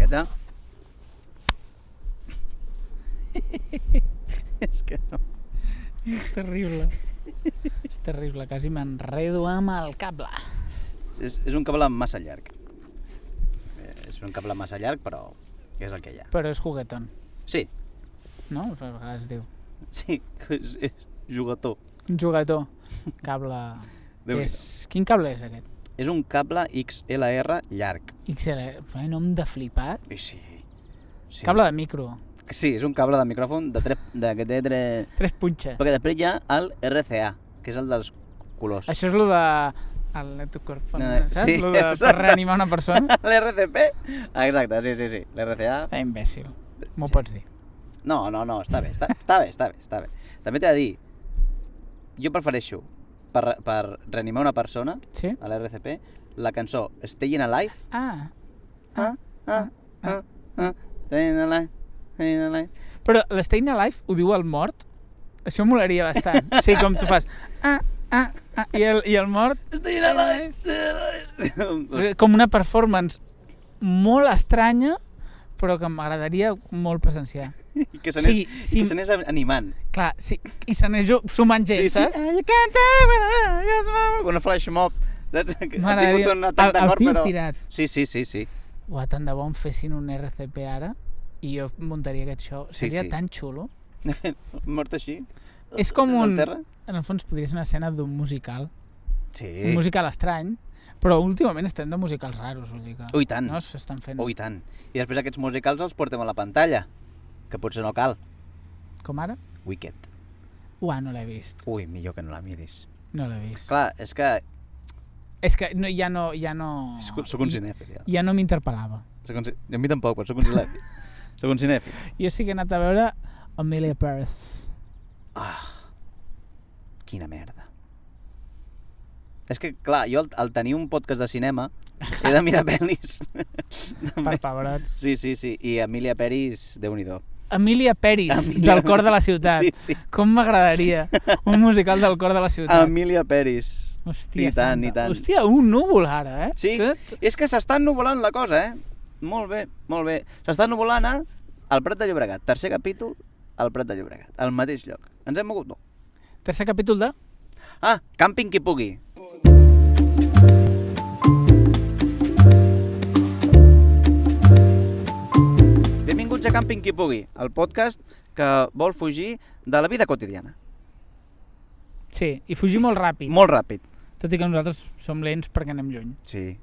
miqueta. És que no. És terrible. És terrible, quasi m'enredo amb el cable. És un cable massa llarg. És un cable massa llarg, però és el que hi ha. Però és juguetón, Sí, no? A vegades es diu. sí, és jugató. Un juguetó. Cable... Quin cable és aquest? És un cable XLR llarg. XL, nom de flipat. I sí. Cable de micro. Sí, és un cable de micròfon que té 3 punxes. Perquè després hi ha el RCA, que és el dels colors. Això és lo de... El electrocorfone, saps? Sí, Lo de per reanimar una persona. L'RCP? Exacte, sí. L'RCA... Imbècil. M'ho pots dir. No, està bé. També t'he de dir, jo prefereixo, per reanimar una persona, Sí? a l'RCP, la cançó Stayin' Alive. Stayin' Alive. Però l'Stayin' Alive ho diu el mort? Això molaria bastant. Sí, com tu fas... I el mort... Stayin' Alive. Com una performance molt estranya, però que m'agradaria molt presenciar. I que s'anés animant. Clar, sí, i s'anés sumant gent, saps? Una flash mob. Ha M'agradaria. tingut un atac de cor, El tio però... estirat. Sí. Uah, tant de bo em fessin un RCP ara i jo muntaria aquest show. Seria tan xulo. Mort així. És com des del un... terra. En el fons podria ser una escena d'un musical. Sí. Un musical estrany, però últimament estem de musicals raros, vull dir que... Ui, tant. No s'estan fent. Ui, tant. I després aquests musicals els portem a la pantalla, que potser no cal. Com ara? Wicked. Uah, no l'he vist. Ui, millor que no la miris. No l'he vist. Clar, és que... És que no, ja no... Soc un cinèfil, ja. Ja no m'interpel·lava. A mi tampoc, però soc un cinèfil. Soc un cinèfil. Jo sí que he anat a veure Emilia Paris. Quina merda. És que, clar, jo al tenir un podcast de cinema he de mirar pel·lis. Per pebrots. Sí. I Emilia Paris, Déu-n'hi-do. Emilia Paris, del cor de la ciutat. Sí. Com m'agradaria un musical del cor de la ciutat. Emilia Paris. Hòstia, I tant. Hòstia, un núvol ara, eh? Sí, és que s'està ennuvolant la cosa, eh? Molt bé. S'està ennuvolant al Prat de Llobregat. Tercer capítol, al Prat de Llobregat. Al mateix lloc. Ens hem mogut? No. Tercer capítol de... Càmping qui pugui. Benvinguts a Càmping qui pugui, el podcast que vol fugir de la vida quotidiana. Sí, i fugir molt ràpid. Molt ràpid. Tot i que nosaltres som lents perquè anem lluny. Sí.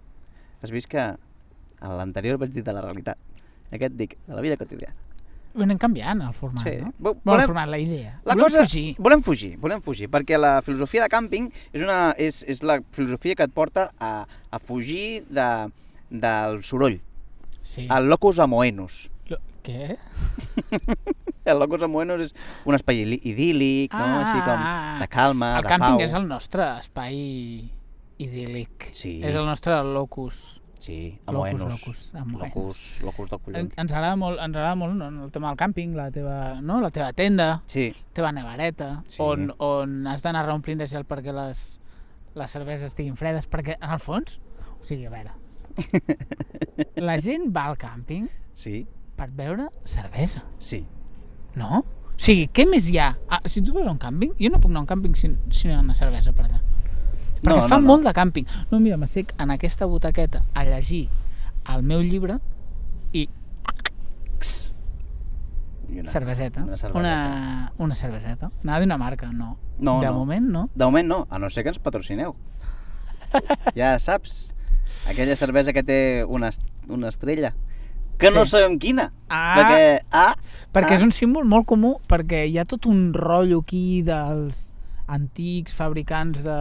Has vist que a l'anterior vaig dir de la realitat. Aquest dic, de la vida quotidiana. Anem canviant el format, Sí. no? El format, la idea. Volem fugir, perquè la filosofia de càmping és la filosofia que et porta a fugir del soroll. Sí. El locus amoenus. Què? El locus amoenus és un espai idíl·lic, no? Així com de calma, de pau. El càmping és el nostre espai idíl·lic. Sí. És el nostre locus. Sí, amoenus. Locus de collons. Ens agrada molt no? El tema del càmping, la teva tenda, Sí. la teva nevareta, Sí. on has d'anar reomplint de gel perquè les cerveses estiguin fredes, perquè en el fons, o sigui, a veure, la gent va al càmping Sí. per beure cervesa, Sí. no? O sigui, què més hi ha? Si tu vas a un càmping, jo no puc anar a un càmping si no hi ha una cervesa per allà. Perquè fa molt de càmping. No, mira, m'assec en aquesta butaqueta a llegir el meu llibre i... Cerveseta. Una cerveseta. Anava d'una marca, no. De moment, no. De moment no, a no ser que ens patrocineu. Ja saps, aquella cervesa que té una estrella, que no sabem quina. Perquè és un símbol molt comú, perquè hi ha tot un rotllo aquí dels antics fabricants de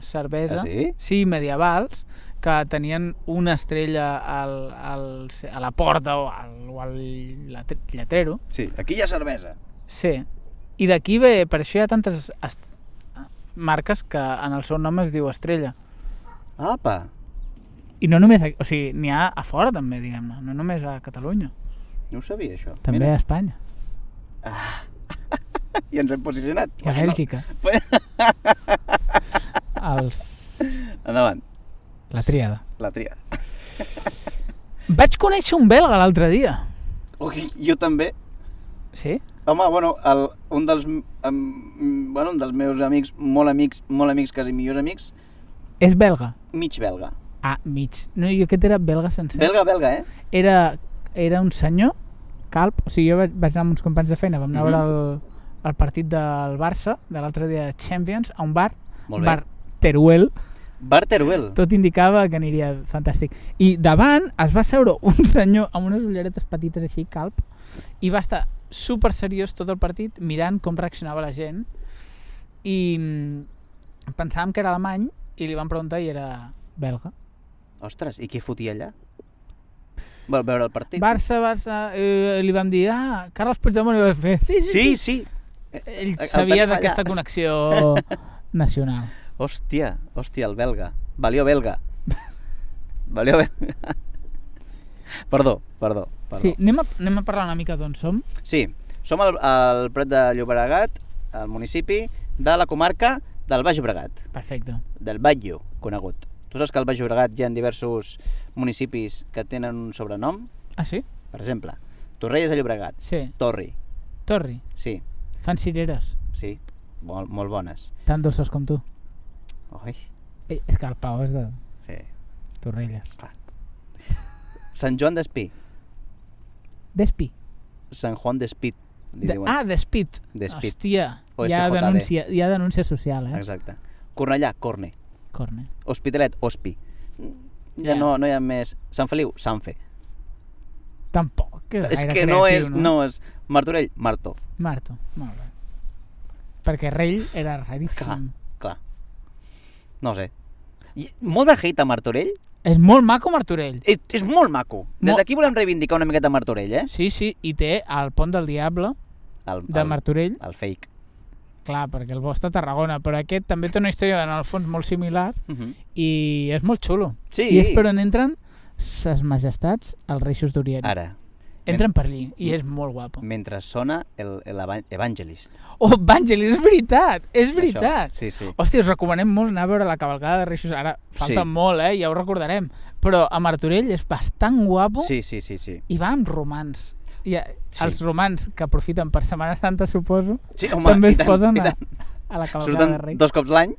cervesa, sí, medievals, que tenien una estrella a la porta o al lletrero. Sí, aquí hi ha cervesa. Sí, i d'aquí ve, per això hi ha tantes marques que en el seu nom es diu Estrella. Apa! I no només, o sigui, n'hi ha a fora també, diguem-ne, no només a Catalunya. No ho sabia, això. També a Espanya. I ens hem posicionat. I a Bèlgica. Endavant. La tríada. Vaig conèixer un belga l'altre dia. Ui, jo també. Sí? Home, bueno, un dels meus amics, molt amics, quasi millors amics, És belga? mig belga. Ah, mig. No, jo aquest era belga sencer. Belga, eh? Era un senyor, calb, o sigui, jo vaig anar amb uns companys de feina, vam anar a veure el partit del Barça, de l'altre dia de Champions, a un bar, bar Teruel. Bar Teruel. Tot indicava que aniria fantàstic. I davant es va seure un senyor amb unes ulleretes petites així, calb, i va estar super seriós tot el partit, mirant com reaccionava la gent, i pensàvem que era alemany, i li vam preguntar i era belga. Ostres, i què fotia allà? Vol veure el partit? Barça, li vam dir, Carles Puigdemont, i va fer, sí. Ell sabia d'aquesta connexió nacional. Hòstia, el belga. Valió belga. Perdó. Sí, anem a parlar una mica d'on som. Sí, som al Prat de Llobregat, al municipi de la comarca del Baix Llobregat. Perfecte. Del Batlló, conegut. Tu saps que al Baix Llobregat hi ha diversos municipis que tenen un sobrenom? Ah, sí? Per exemple, Torrelles de Llobregat. Sí. Torri. Sí. Fan cireres. Sí, molt bones. Tan dolces com tu. Ui. És que el Pau és de Sí. Torrelles. Clar. Sant Joan d'Espí. Despí. Sant Juan d'Espí. Despit. Hòstia, O hi ha denúncia social, eh? Exacte. Cornellà, Corne. Corne. Hospitalet, Hospi. Ja no hi ha més. Sant Feliu, Sanfe. Tampoc. És que no és... Martorell, Marto. Marto, molt bé. Perquè Rell era raríssim. Clar. No sé. Molt de hate a Martorell. És molt maco Martorell. És molt maco. Des d'aquí volem reivindicar una miqueta Martorell, eh? Sí, i té el Pont del Diable de Martorell. El fake. Clar, perquè el bo està a Tarragona, però aquest també té una història en el fons molt similar i és molt xulo. Sí. I és per on entren ses majestats els reixos d'Orient. Ara. Entren per allí i és molt guapo. Mentre sona l'Evangelist. Oh, Evangelist, és veritat! Sí. Hòstia, us recomanem molt anar a veure la cavalcada de Reixos. Ara falta molt, ja ho recordarem. Però a Martorell és bastant guapo. Sí. I va amb romans. Els romans que aprofiten per Setmana Santa, suposo, també es posen a la cavalcada de Reis. Surten 2 cops l'any.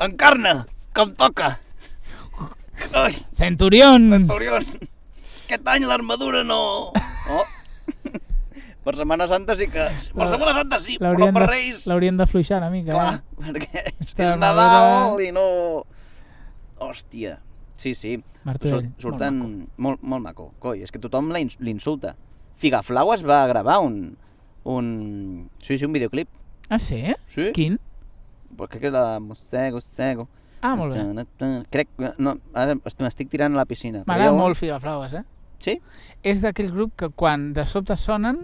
Encarna, que em toca! Centurión! Aquest any l'armadura no... Per Setmana Santa sí que... Per Setmana Santa sí, però per Reis... L'haurien d'afluixar una mica, clar, perquè és Nadal i no... Hòstia. Sí. Surten molt maco. Coi, és que tothom l'insulta. Figaflaues va gravar un videoclip. Ah, sí? Sí. Quin? Crec que era Mossego. Ah, molt bé. Crec... No, ara m'estic tirant a la piscina. M'agrada molt Figaflaues, eh? Sí? És d'aquell grup que quan de sobte sonen,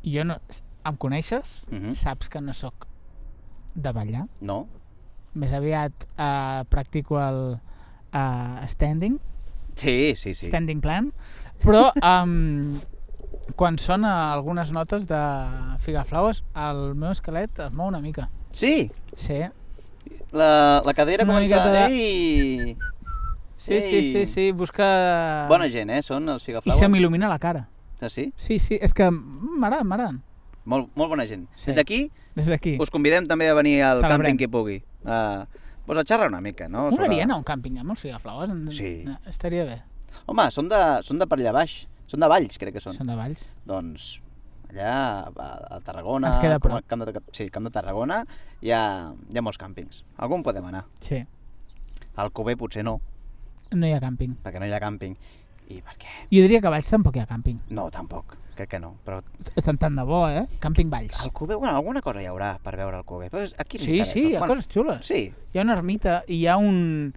jo no... Em coneixes? Saps que no sóc de ballar? No. Més aviat practico el standing. Sí. Standing plan. Però quan sona algunes notes de Figaflaues, el meu esquelet es mou una mica. Sí? Sí. La cadera comença... Ei! Sí, busca... Bona gent, són els Figaflaues. I se m'il·lumina la cara. Ah, sí? Sí, és que m'agraden. Molt bona gent. Sí. Des d'aquí us convidem també a venir al càmping que pugui. A xerrar una mica, no? M'agradaria anar a un càmping amb els Figaflaues. Sí. Estaria bé. Home, són de per allà baix. Són de Valls, crec que són. Són de Valls. Doncs allà a Tarragona... Ens queda prop. Camp de Tarragona hi ha molts càmpings. Algun podem anar. Sí. Al Alcover potser no. No hi ha càmping. Perquè no hi ha càmping. I per què? Jo diria que a Valls tampoc hi ha càmping. No, tampoc. Crec que no. Però... Estan tant de bo, Càmping Valls. Alcover, alguna cosa hi haurà per veure Alcover. Però aquí sí, hi ha coses xules. Sí. Hi ha una ermita i hi ha un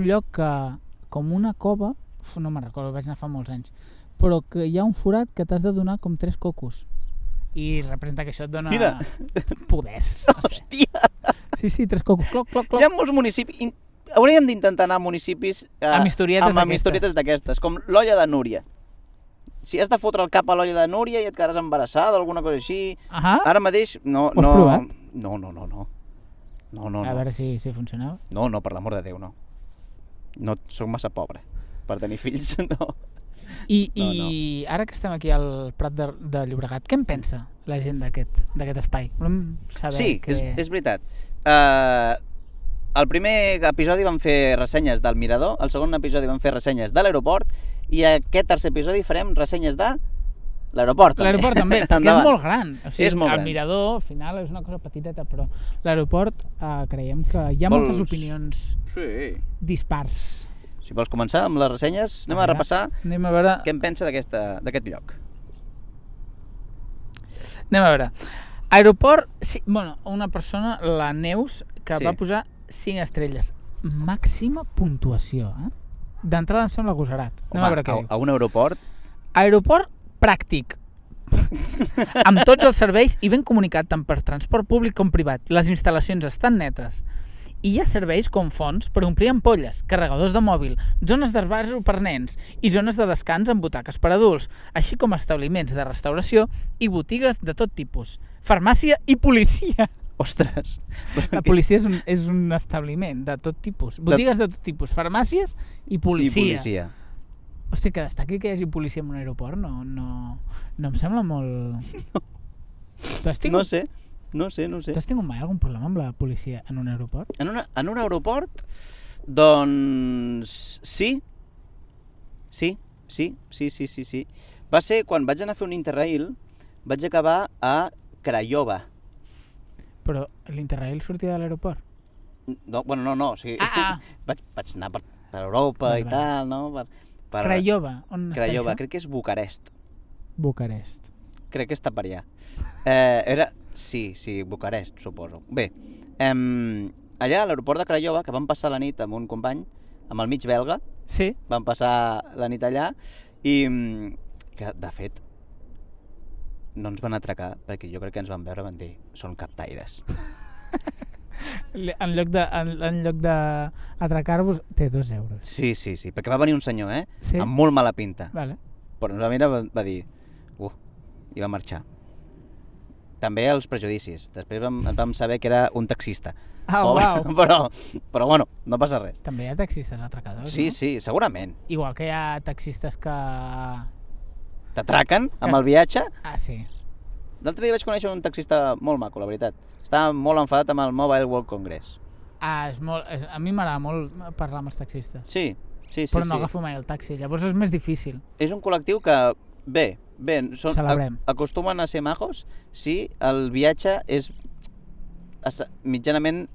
lloc que, com una cova, no me'n recordo, vaig anar fa molts anys, però que hi ha un forat que t'has de donar com 3 cocos. I representa que això et dona poders. Hòstia! Sí, 3 cocos. Cloc. Hi ha molts municipis... Hauríem d'intentar anar a municipis amb historietes d'aquestes, com l'olla de Núria. Si has de fotre el cap a l'olla de Núria i et quedaràs embarassada o alguna cosa així... Ara mateix no... Ho has provat? No. A veure si funcionava. No, per l'amor de Déu, no. No, soc massa pobre. per tenir fills, no. I ara que estem aquí al Prat de Llobregat, què en pensa la gent d'aquest espai? Volem saber sí, és veritat. El primer episodi vam fer ressenyes del Mirador, el segon episodi vam fer ressenyes de l'aeroport i aquest tercer episodi farem ressenyes de l'aeroport també. L'aeroport també, perquè és molt gran. O sigui, el Mirador, al final, és una cosa petiteta, però l'aeroport creiem que hi ha moltes opinions dispars. Si vols començar amb les ressenyes, anem a repassar què en pensa d'aquest lloc. Anem a veure. Aeroport, sí, bueno, una persona, la Neus, que va posar 5 estrelles. Màxima puntuació, D'entrada em sembla agosarat. Anem a veure què diu. A un aeroport? Aeroport pràctic. Amb tots els serveis i ben comunicat tant per transport públic com privat. Les instal·lacions estan netes. I hi ha serveis com fonts per omplir ampolles, carregadors de mòbil, zones d'esbarjo per nens i zones de descans amb butaques per adults, així com establiments de restauració i botigues de tot tipus. Farmàcia i policia. Ostres! La policia és un establiment de tot tipus. Botigues de tot tipus, farmàcies i policia. Hòstia, que destaqui que hi hagi policia en un aeroport no em sembla molt... No sé. Tu has tingut mai algun problema amb la policia en un aeroport? En un aeroport? Doncs sí. Sí. Va ser quan vaig anar a fer un Interrail, vaig acabar a Craiova. Però l'Interrail sortia de l'aeroport? No, o sigui, vaig anar per Europa i tal, no? Craiova, on està això? Craiova, crec que és Bucarest. Crec que està per allà. Sí, Bucarest, suposo. Bé, allà a l'aeroport de Craiova, que vam passar la nit amb un company, amb el mig belga, vam passar la nit allà i que, de fet, no ens van atracar, perquè jo crec que ens van veure i van dir, són captaires. En lloc d'atracar-vos, té 2 euros. Sí, perquè va venir un senyor, amb molt mala pinta. Vale. Però ens va mirar i va dir, i va marxar. També els prejudicis. Després ens vam saber que era un taxista. Però bueno, no passa res. També hi ha taxistes atracadors, sí, no? Sí, segurament. Igual que hi ha taxistes que... T'atraquen amb el viatge? Sí. L'altre dia vaig conèixer un taxista molt maco, la veritat. Estava molt enfadat amb el Mobile World Congress. A mi m'agrada molt parlar amb els taxistes. Sí. Però no agafo mai el taxi, llavors és més difícil. És un col·lectiu que, bé, celebrem. Acostumen a ser majos si el viatge és mitjanament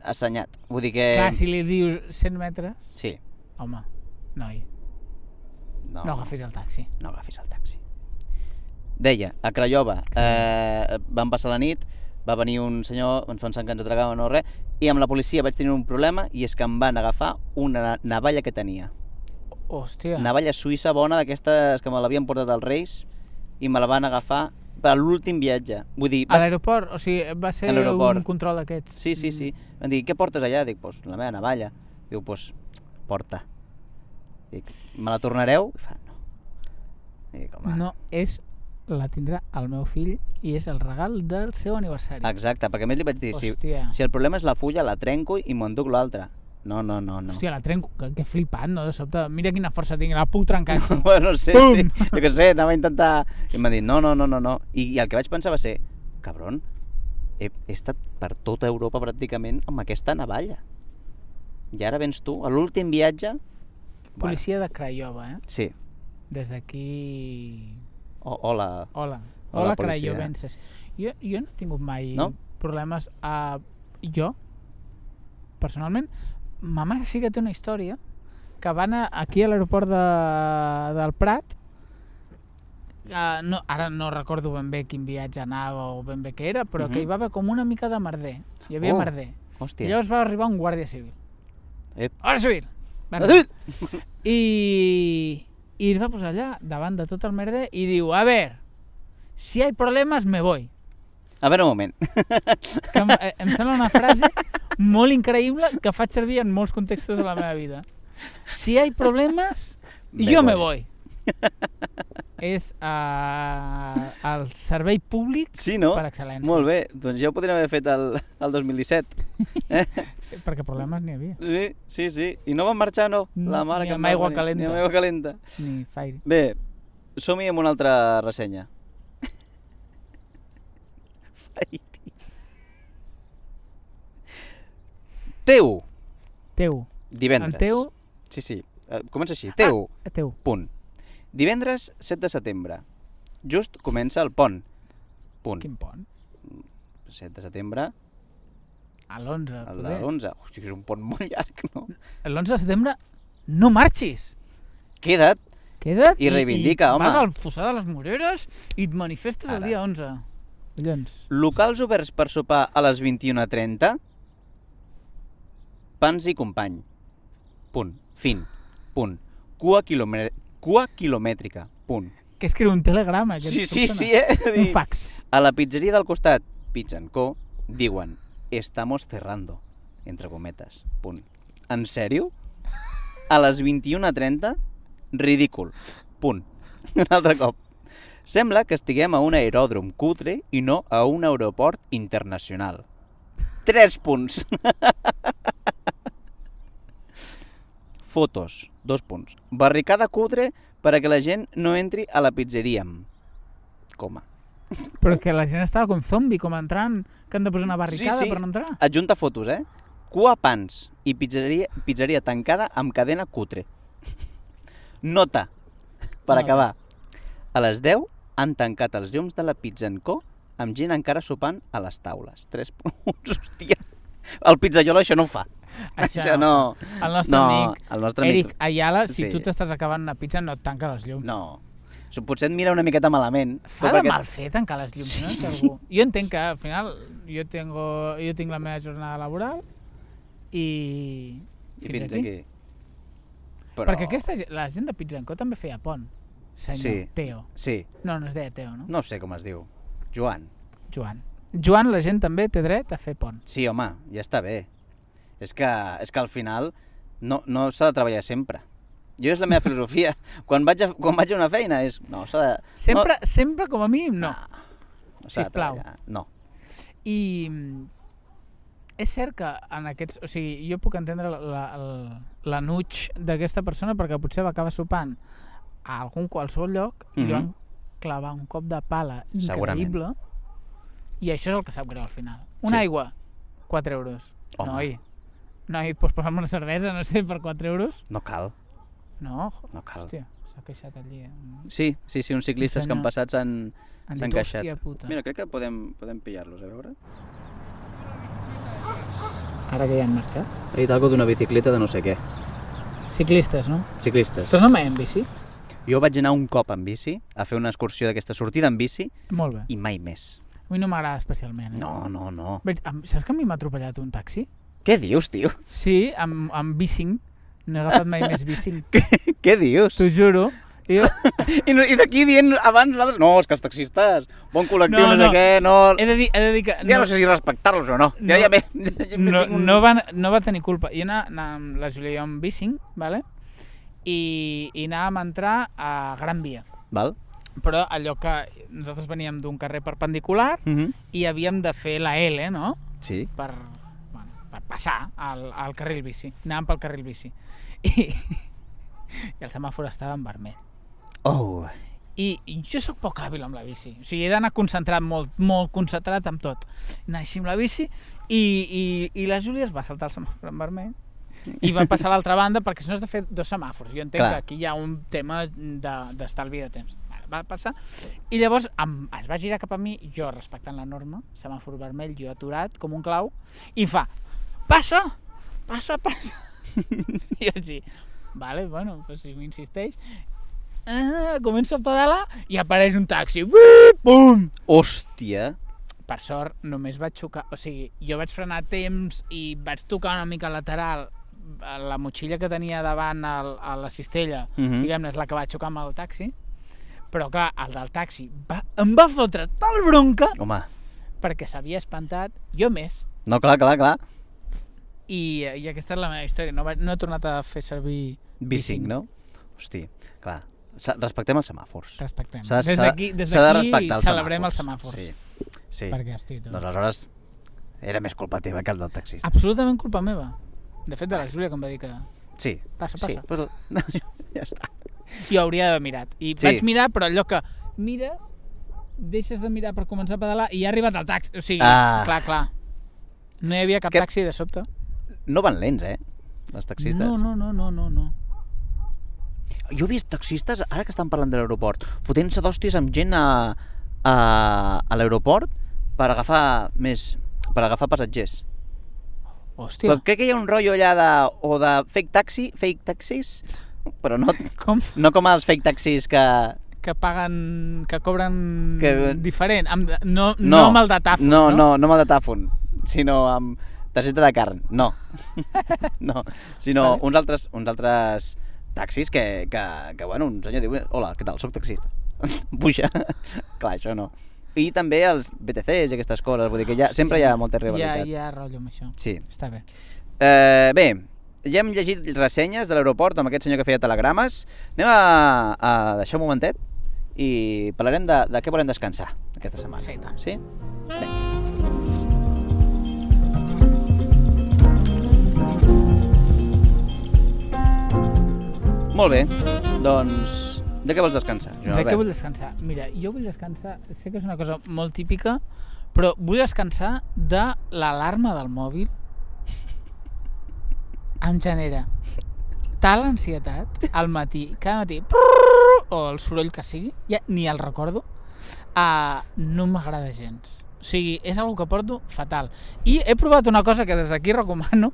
assenyat. Vull dir que... Clar, si li dius 100 metres... Sí. Home, noi, no agafis el taxi. No agafis el taxi. Deia, a Craiova vam passar la nit, va venir un senyor, ens pensant que ens atracava no res, i amb la policia vaig tenir un problema i és que em van agafar una navalla que tenia. Hòstia. Navalla suïssa bona, d'aquestes que me l'havien portat als Reis i me la van agafar per l'últim viatge. Vull dir, a l'aeroport? O sigui, va ser un control d'aquests? Sí. Van dir, què portes allà? Dic, pues la meva navalla. Diu, pues, porta. Dic, me la tornareu? I fa, no. Dic, home. No, la tindrà el meu fill i és el regal del seu aniversari. Exacte, perquè a més li vaig dir, si el problema és la fulla, la trenco i m'ho enduc l'altra. No. Hòstia, la trenco, que flipat, no? De sobte, mira quina força tinc, la puc trencar. Bueno, sí, jo què sé, anava a intentar... I m'ha dit, no. I el que vaig pensar va ser, cabron, he estat per tota Europa pràcticament amb aquesta navalla. I ara vens tu, a l'últim viatge... Policia de Craiova, Sí. Des d'aquí... Hola, craiovenses. Jo no he tingut mai problemes. Jo, personalment, ma mare sí que té una història que va anar aquí a l'aeroport del Prat. Ara no recordo ben bé quin viatge anava o ben bé què era, però que hi va haver com una mica de merder. Hi havia merder. Hòstia. I llavors va arribar un guàrdia civil. Guàrdia civil! I es va posar allà davant de tot el merder i diu, a ver, si hay problemas me voy. A veure un moment. Que em sembla una frase molt increïble que faig servir en molts contextos de la meva vida. Si hay problemas, yo me voy. és el servei públic per excel·lència. Molt bé, doncs ja ho podríem haver fet el 2017. Perquè problemes n'hi havia. Sí. I no van marxar, no? Ni amb aigua calenta. Ni amb aigua calenta. Ni fire. Bé, som-hi amb una altra ressenya. Teu. Divendres. En Teu? Sí. Comença així. Teu. Teu. Punt. Divendres 7 de setembre. Just comença el pont. Punt. Quin pont? 7 de setembre. L'11. El de l'11. Hòstia, és un pont molt llarg, no? L'11 de setembre no marxis. Queda't i reivindica, home. Vas al Fossar de les Moreres i et manifestes el dia 11. Collons. Locals oberts per sopar a les 21:30. Pans i company. Punt. Fin. Punt. Cua quilomètrica. Punt. Que escriu un telegrama. Sí, un fax. A la pizzeria del costat, Pizza & Co, diuen estamos cerrando, entre cometes. Punt. En sèrio? A les 21:30? Ridícul. Punt. Un altre cop. Sembla que estiguem a un aeròdrom cutre i no a un aeroport internacional. 3 punts. Fotos. 2 punts. Barricada cutre perquè la gent no entri a la pizzeria. Coma. Però que la gent estava com zombi, com entrant, que han de posar una barricada per no entrar. Adjunta fotos, Cua pans i pizzeria tancada amb cadena cutre. Nota. Per acabar. A les 10 han tancat els llums de la Pizza & Co amb gent encara sopant a les taules. 3 punts. Hòstia. El pizzaiolo això no ho fa. Això no. El nostre amic Eric Ayala, si tu t'estàs acabant una pizza, no et tanca els llums. No. Potser et mira una miqueta malament. Fa de mal fer tancar les llums, no? Jo entenc que al final jo tinc la meva jornada laboral i fins aquí. Perquè la gent de Pizza & Co també feia pont. Senyor Teo. Sí. No es deia Teo, no? No sé com es diu. Joan, la gent també té dret a fer pont. Sí, home, ja està bé. És que al final no s'ha de treballar sempre. Jo és la meva filosofia. Quan vaig a una feina és... No, s'ha de... Sempre com a mínim, no. Sisplau. No. I és cert que en aquests... O sigui, jo puc entendre l'anuig d'aquesta persona perquè potser va acabar sopant a algun qualsevol lloc i li van clavar un cop de pala increïble i això és el que sap greu al final. Una aigua, 4 euros. Noi, pots posar-me una cervesa, no sé, per 4 euros? No cal. No cal. Hòstia, s'ha queixat allí. Sí, uns ciclistes que han passat s'han queixat. Hòstia puta. Mira, crec que podem pillar-los, a veure. Ara que ja han marxat? He dit alguna d'una bicicleta de no sé què. Ciclistes, no? Ciclistes. Tu no mai en bici? Jo vaig anar un cop en bici, a fer una excursió d'aquesta sortida en bici. Molt bé. I mai més. A mi no m'agrada especialment. No. Saps que a mi m'ha atropellat un taxi? Què dius, tio? Sí, amb bicing. No he agafat mai més bicing. Què dius? T'ho juro. I d'aquí dient abans nosaltres, no, és que els taxistes, bon col·lectiu, no sé què, no... He de dir que... Ja no sé si respectar-los o no. No va tenir culpa. Jo anava amb la Júlia i jo amb bicing, vale? I anàvem a entrar a Gran Via. Val. Però allò que nosaltres veníem d'un carrer perpendicular i havíem de fer la L, no? Sí. Per passar al carril bici. Anàvem pel carril bici. I el semàfor estava en vermell. I jo sóc poc hàbil amb la bici. O sigui, he d'anar concentrat, molt concentrat amb tot. Anar així amb la bici i la Júlia es va saltar el semàfor en vermell i va passar a l'altra banda perquè si no has de fer 2 semàfors. Jo entenc que aquí hi ha un tema d'estalvi de temps. Va passar i llavors es va girar cap a mi, jo respectant la norma, semàfor vermell, jo aturat com un clau, i fa, passa. I jo així, vale, bueno, pues si m'insisteix, comença a pedalar i apareix un taxi, pum! Hòstia! Per sort només vaig xocar, o sigui, jo vaig frenar a temps i vaig tocar una mica lateral la motxilla que tenia davant a la cistella, diguem-ne, és la que va xocar amb el taxi. Però clar, el del taxi em va fotre tal bronca. Home. Perquè s'havia espantat, jo més. No, clar. I aquesta és la meva història. No he tornat a fer servir bicing, no? Hosti, clar. Respectem els semàfors. Respectem. Des d'aquí celebrem els semàfors. Sí. Perquè, hosti, doncs aleshores era més culpa teva que el del taxista. Absolutament culpa meva. De fet, de la Júlia que em va dir que... Sí. Passa. Sí, però ja està. Jo hauria d'haver mirat. I vaig mirar, però allò que mires, deixes de mirar per començar a pedalar i ja ha arribat el taxi. O sigui, clar. No hi havia cap taxi de sobte. No van lents, els taxistes. No. Jo he vist taxistes, ara que estan parlant de l'aeroport, fotent-se d'hòsties amb gent a l'aeroport per agafar passatgers. Hòstia. Però crec que hi ha un rotllo allà de fake taxis, però no com els fake taxis que paguen, que cobren diferent, no amb el datàfon, no amb el datàfon, sinó amb targeta de carn, no, sinó uns altres taxis que bueno, un senyor diu, hola, què tal, soc taxista, puja, clar, això no. I també els BTCs i aquestes coses, vull dir que sempre hi ha molta rivalitat. Hi ha rotllo amb això, sí. Està bé. Bé, ja hem llegit ressenyes de l'aeroport amb aquest senyor que feia telegrames. Anem a deixar un momentet i parlarem de què volem descansar aquesta setmana. Perfecte. Sí? Bé. Molt bé, doncs de què vols descansar, Joan Albert? De què vull descansar? Mira, jo vull descansar, sé que és una cosa molt típica, però vull descansar de l'alarma del mòbil. Em genera tal ansietat al matí, cada matí, o el soroll que sigui, ja ni el recordo, no m'agrada gens. O sigui, és una que porto fatal. I he provat una cosa que des d'aquí recomano.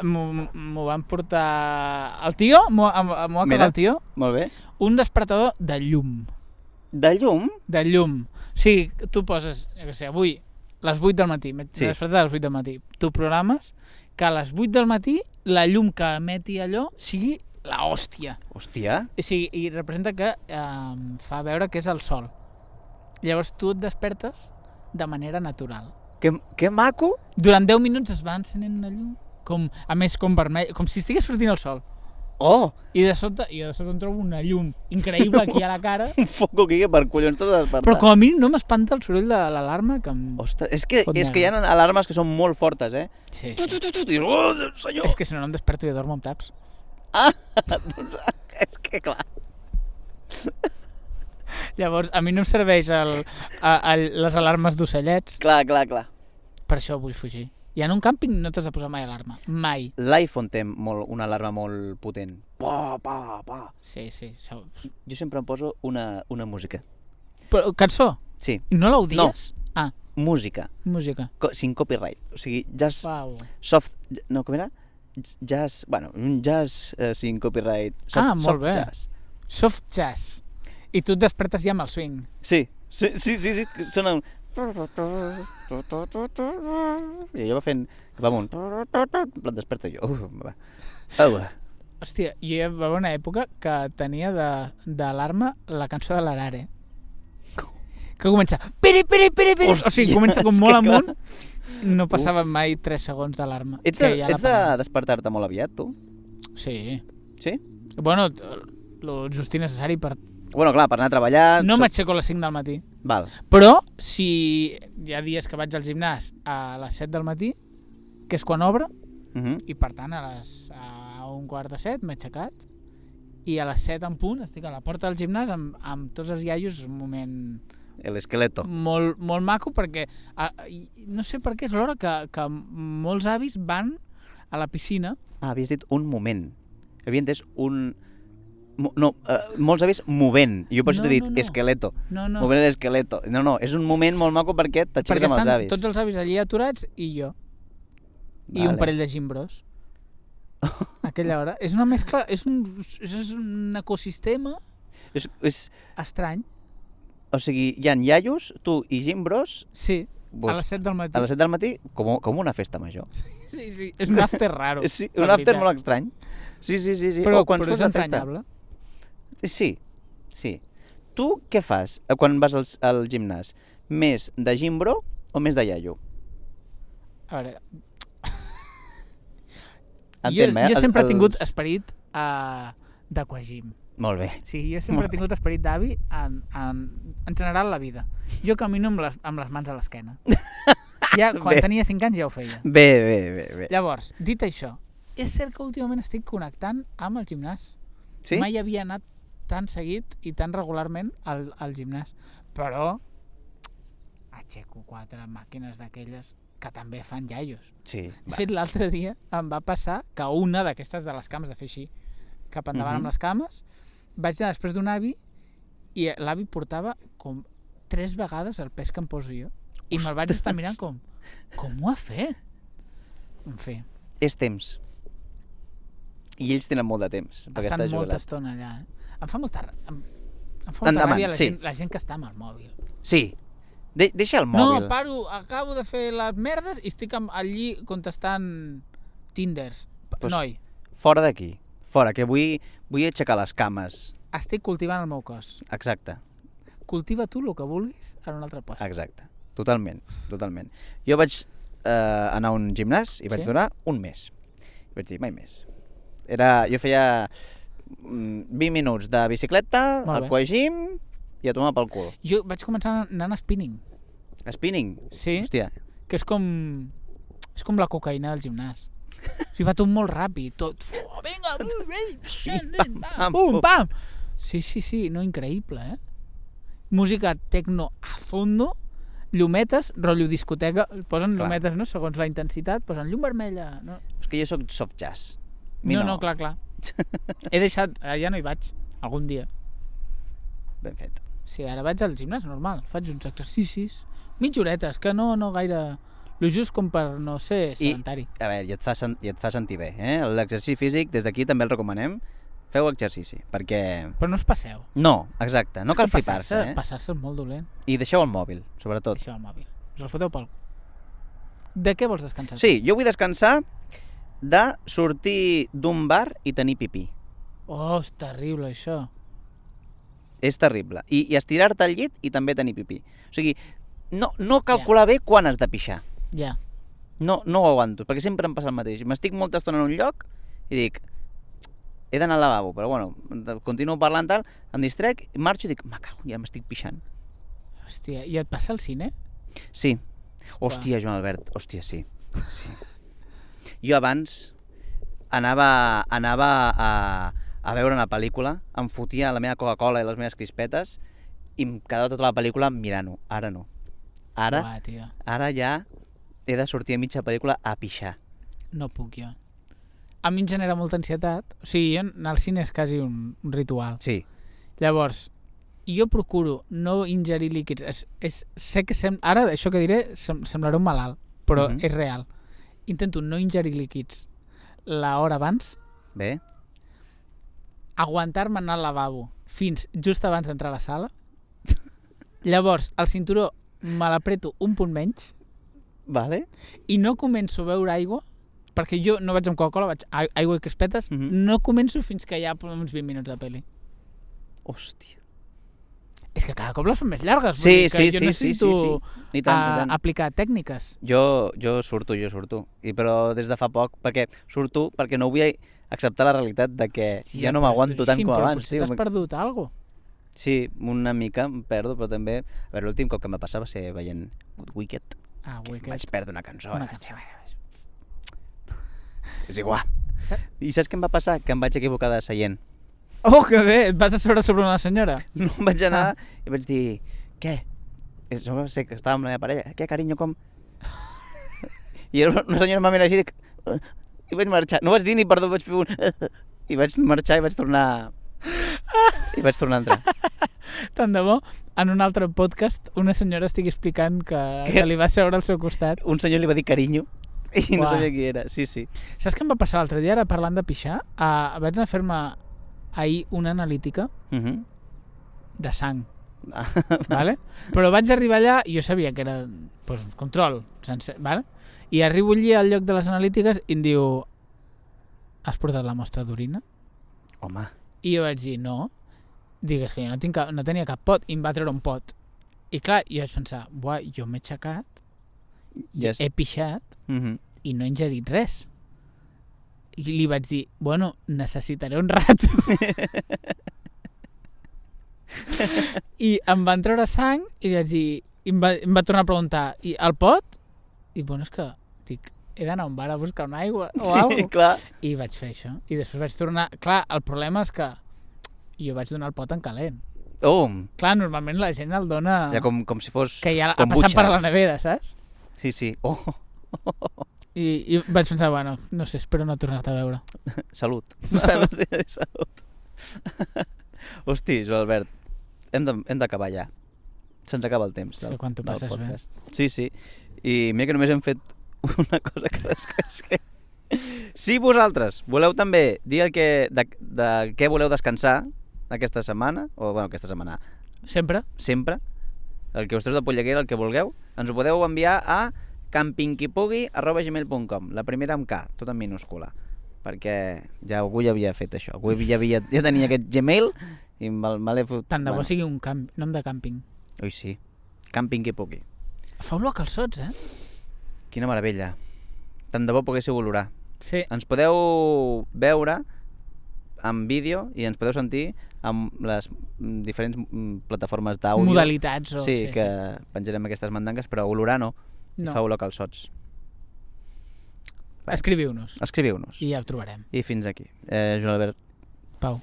M'ho van portar el tio, m'ho ha acabat el tio. Molt bé. Un despertador de llum. De llum? De llum. O sigui, tu poses, jo què sé, avui, les 8 del matí, despertar a les 8 del matí. Tu programes que a les 8 del matí la llum que emeti allò sigui la hòstia. Hòstia? Sí, i representa que fa veure que és el sol. Llavors tu et despertes de manera natural. Que maco! Durant 10 minuts es va encenent una llum, a més com vermell, com si estigués sortint el sol. Oh! I de sobte em trobo una llum increïble aquí a la cara. Un foco aquí que per collons t'ha despertat. Però com a mi no m'espanta el soroll de l'alarma que em... Ostres, és que hi ha alarmes que són molt fortes, Sí. Oh, senyor! És que si no em desperto i dormo amb taps. Doncs és que clar. Llavors, a mi no em serveix les alarmes d'ocellets. Clar. Per això vull fugir. I en un càmping no t'has de posar mai alarma. Mai. L'iPhone té una alarma molt potent. Pa. Sí. Jo sempre em poso una música. Però cançó? Sí. I no l'audies? No. Música. Sin copyright. O sigui, jazz... Wow. Soft... No, com era? Jazz... Bueno, un jazz sin copyright. Molt bé. Jazz. Soft jazz. I tu et despertes ja amb el swing. Sí. Sona un... I allò va fent cap amunt. Em desperta jo. Hòstia, jo hi va haver una època que tenia d'alarma la cançó de l'Arare. Que comença... Pere. O sigui, comença com molt amunt. No passava mai 3 segons d'alarma. Ets de despertar-te molt aviat, tu? Sí. Sí? Bueno, lo just i necessari per... Bueno, clar, per anar a treballar... No m'aixeco a les 5 del matí. Val. Però, si hi ha dies que vaig al gimnàs a les 7 del matí, que és quan obre, i per tant a 6:15 m'he aixecat, i a les 7 en punt estic a la porta del gimnàs amb tots els iaios, un moment... L'esqueleto. Molt maco, perquè no sé per què és l'hora que molts avis van a la piscina. Havies dit un moment. Havia entès un... No, molts avis movent. Jo per això t'he dit esqueleto. No. Movent l'esqueleto. No, és un moment molt maco perquè t'aixeques amb els avis. Perquè estan tots els avis allí aturats i jo. Vale. I un parell de gimbros. A aquella hora. És una mescla, és un ecosistema estrany. O sigui, hi ha iaios, tu i gimbros... Sí, a les 7 del matí. A les 7 del matí, com una festa major. Sí, és un after raro. Sí, un after molt estrany. Sí. Però és entranyable. Sí. Tu què fas quan vas al gimnàs? Més de gimbro o més de iaio? A veure... Jo sempre he tingut esperit d'aquagym. Molt bé. Sí, jo sempre he tingut esperit d'avi en general la vida. Jo camino amb les mans a l'esquena. Ja, quan tenia 5 anys ja ho feia. Bé. Llavors, dit això, és cert que últimament estic connectant amb el gimnàs. Sí? Mai havia anat tan seguit i tan regularment al gimnàs. Però aixeco 4 màquines d'aquelles que també fan iaios. Sí. De fet, l'altre dia em va passar que una d'aquestes de les cames, de fer així, cap endavant amb les cames, vaig anar després d'un avi i l'avi portava com 3 vegades el pes que em poso jo. I me'l vaig estar mirant com ho ha fet? En fi. És temps. I ells tenen molt de temps. Estan molta estona allà. Em fa molta ràbia la gent que està amb el mòbil. Sí. Deixa el mòbil. No, paro, acabo de fer les merdes i estic allí contestant Tinders. Pues, noi. Fora d'aquí. Fora, que vull aixecar les cames. Estic cultivant el meu cos. Exacte. Cultiva tu el que vulguis en un altre lloc. Exacte. Totalment. Jo vaig anar a un gimnàs i vaig durar un mes. I vaig dir, mai més. Jo feia 20 minuts de bicicleta, aquagym i a tomar pel cul. Jo vaig començar anant a spinning. A spinning? Sí. Hòstia. Que és com la cocaïna del gimnàs. O sigui, va tot molt ràpid, tot. Vinga, pum, pam. Sí, no, increïble, Música tecno a fondo, llumetes, rotllo discoteca, posen llumetes, no? Segons la intensitat, posen llum vermella. No? És que jo soc soft jazz. No, clar. He deixat, ja no hi vaig, algun dia. Ben fet. Sí, ara vaig al gimnàs, normal, faig uns exercicis, mitja horetes, que no gaire... Lo just com per no ser sedentari. A veure, i et fa sentir bé, L'exercici físic, des d'aquí també el recomanem. Feu exercici, perquè... Però no us passeu. No, exacte, no cal flipar-se, Passar-se és molt dolent. I deixeu el mòbil, sobretot. Deixeu el mòbil. Us el foteu pel... De què vols descansar? Sí, jo vull descansar de sortir d'un bar i tenir pipí. Oh, és terrible, això. És terrible. I estirar-te al llit i també tenir pipí. O sigui, no calcular bé quan has de pixar. Ja. No ho aguanto, perquè sempre em passa el mateix. M'estic molta estona en un lloc i dic, he d'anar al lavabo, però bueno, continuo parlant tal, em distrec, marxo i dic, me cago, ja m'estic pixant. Hòstia, i et passa al cine? Sí. Hòstia, Joan Albert, sí. Jo abans anava a veure una pel·lícula, em fotia la meva Coca-Cola i les meves crispetes i em quedava tota la pel·lícula mirant-ho. Ara no. Ara ja he de sortir a mitja pel·lícula a pixar. No puc jo. A mi em genera molta ansietat. O sigui, anar al cine és quasi un ritual. Sí. Llavors, jo procuro no ingerir líquids. Sé que ara això que diré semblarà un malalt, però és real. Intento no ingerir líquids l'hora abans. Bé. Aguantar-me anar al lavabo fins just abans d'entrar a la sala. Llavors, el cinturó me l'apreto un punt menys. Vale. I no començo a beure aigua, perquè jo no vaig amb Coca-Cola, vaig aigua i crispetes, no començo fins que hi ha uns 20 minuts de pel·li. Hòstia. És que cada cop les fan més llargues. Sí. Jo necessito aplicar tècniques. Jo surto. Però des de fa poc, perquè surto perquè no vull acceptar la realitat de que ja no m'aguanto tant com abans. Però t'has perdut alguna cosa. Sí, una mica em perdo, però també... A veure, l'últim cop que em va passar va ser veient Wicked. Wicked. Vaig perdre una cançó. És igual. I saps què em va passar? Que em vaig equivocar de seient. Oh, que bé! Et vas asseure sobre una senyora? No, vaig anar i vaig dir... Què? No sé, que estava amb la meva parella. Què, carinyo, com? I era una senyora m'ha mirat així i dic... I vaig marxar. No vaig dir ni perdó, vaig fer un... I vaig marxar i vaig tornar... I vaig tornar a entrar. Tant de bo, en un altre podcast, una senyora estigui explicant que li va seure al seu costat. Un senyor li va dir carinyo i no sabia qui era. Sí. Saps què em va passar l'altre dia, ara parlant de pixar? Vaig anar a fer-me ahir una analítica de sang. Vale? Però vaig arribar allà i jo sabia que era control sencer, vale? I arribo allí al lloc de les analítiques i em diu: has portat la mostra d'orina? Home. I jo vaig dir, no. Digues que jo no tenia cap pot, i em va treure un pot. I clar, jo vaig pensar, jo m'he aixecat, he pixat i no he ingerit res. I li vaig dir, bueno, necessitaré un rato. I em van treure sang i li vaig dir, i em va tornar a preguntar, i el pot? I bueno, és que, dic, he d'anar a un bar a buscar una aigua o alguna cosa. Clar. I vaig fer això. I després vaig tornar... Clar, el problema és que jo vaig donar el pot en calent. Oh! Clar, normalment la gent el dona... Ja com si fos que ja ha passat per la nevera, saps? Sí. Oh! I vaig pensar, bueno, no sé, espero no tornar-te a veure. Salut. Salut. Hosti, Joan Albert, hem d'acabar ja. Se'ns acaba el temps del quan t'ho passes podcast. Bé. Sí. I mira que només hem fet una cosa que... Si vosaltres voleu també dir de què voleu descansar aquesta setmana, o bueno, aquesta setmana... Sempre, el que us treu de Polleguera, el que vulgueu, ens ho podeu enviar a campingquipugui@gmail.com, la primera amb K, tot en minúscula, perquè ja algú ja havia fet això, algú ja tenia aquest Gmail i me l'he fotut. Tant de bo sigui un nom de càmping. Ui, sí, campingquipugui. Fa olor a calçots, Quina meravella. Tant de bo poguéssiu olorar. Sí. Ens podeu veure en vídeo i ens podeu sentir amb les diferents plataformes d'àudio. Modalitats. Sí, que penjarem aquestes mandangues, però olorar no. I fa olor a calçots. Escriviu-nos. I ja ho trobarem. I fins aquí. Joan Albert. Pau.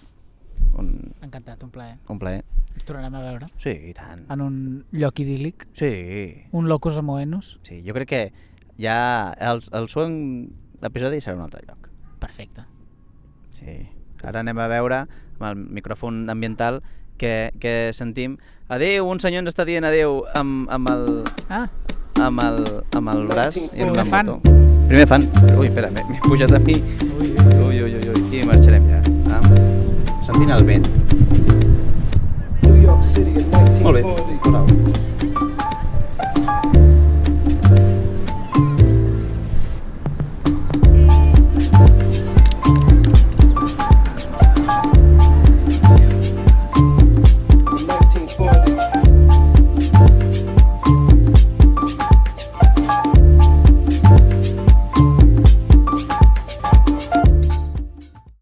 Encantat, un plaer. Un plaer. Ens tornarem a veure. Sí, i tant. En un lloc idíl·lic. Sí. Un locus amoenus. Sí, jo crec que ja el següent episodi serà un altre lloc. Perfecte. Sí. Ara anem a veure amb el micròfon ambiental que sentim. Adéu, un senyor ens està dient adéu amb el... amb el braç i amb la moto. Primer fan. Ui, espera, m'he pujat a mi. Ui. I marxarem ja. Sentint el vent. Molt bé.